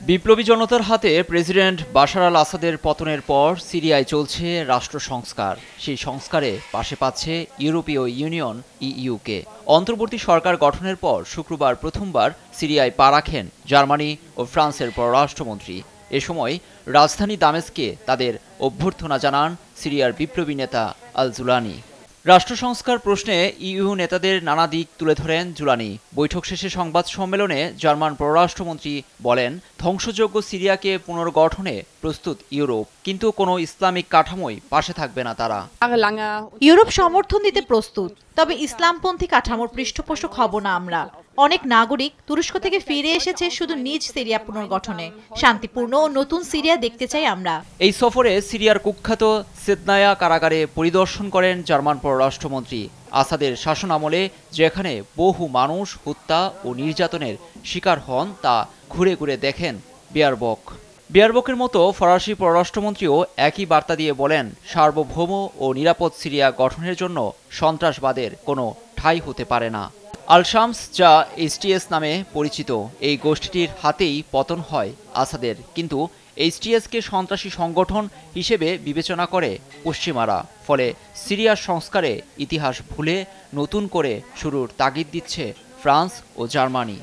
বিপ্লবী জনতার হাতে প্রেসিডেন্ট বাশার আল আসাদের পতনের পর সিরিয়ায় চলছে রাষ্ট্র সংস্কার। সেই সংস্কারে পাশে পাচ্ছে ইউরোপীয় ইউনিয়ন ইইউকে। অন্তর্বর্তী সরকার গঠনের পর শুক্রবার প্রথমবার সিরিয়ায় পা রাখেন জার্মানি ও ফ্রান্সের পররাষ্ট্রমন্ত্রী। এ সময় রাজধানী দামেস্কে তাদের অভ্যর্থনা জানান সিরিয়ার বিপ্লবী নেতা আল জুলানি। রাষ্ট্র সংস্কার প্রশ্নে ইইউ নেতাদের নানা দিক তুলে ধরেন জুলানি। বৈঠক শেষে সংবাদ সম্মেলনে জার্মান পররাষ্ট্রমন্ত্রী বলেন, ধ্বংসযোগ্য সিরিয়াকে পুনর্গঠনে প্রস্তুত ইউরোপ, কিন্তু কোনো ইসলামিক কাঠামোই পাশে থাকবে না তারা। ইউরোপ সমর্থন দিতে প্রস্তুত, তবে ইসলামপন্থী কাঠামোর পৃষ্ঠপোষক হব না আমরা। অনেক নাগরিক তুরস্ক থেকে ফিরে এসেছে শুধু নিজ সিরিয়া পুনর্গঠনে। শান্তিপূর্ণ ও নতুন সিরিয়া দেখতে চাই আমরা। এই সফরে সিরিয়ার কুখ্যাত সেদনায়া কারাগারে পরিদর্শন করেন জার্মান পররাষ্ট্রমন্ত্রী। আসাদের শাসনামলে যেখানে বহু মানুষ হত্যা ও নির্যাতনের শিকার হন তা ঘুরে ঘুরে দেখেন বেয়ারবকের মতো ফরাসি পররাষ্ট্রমন্ত্রীও একই বার্তা দিয়ে বলেন, সার্বভৌম ও নিরাপদ সিরিয়া গঠনের জন্য সন্ত্রাসবাদের কোনো ঠাঁই হতে পারে না। আল শামস, যা এইচটিএস নামে পরিচিত, এই গোষ্ঠীটির হাতেই পতন হয় আসাদের, কিন্তু এইচটিএসকে সন্ত্রাসী সংগঠন হিসেবে বিবেচনা করে পশ্চিমারা। ফলে সিরিয়ার সংস্কারে ইতিহাস ভুলে নতুন করে শুরুর তাগিদ দিচ্ছে ফ্রান্স ও জার্মানি।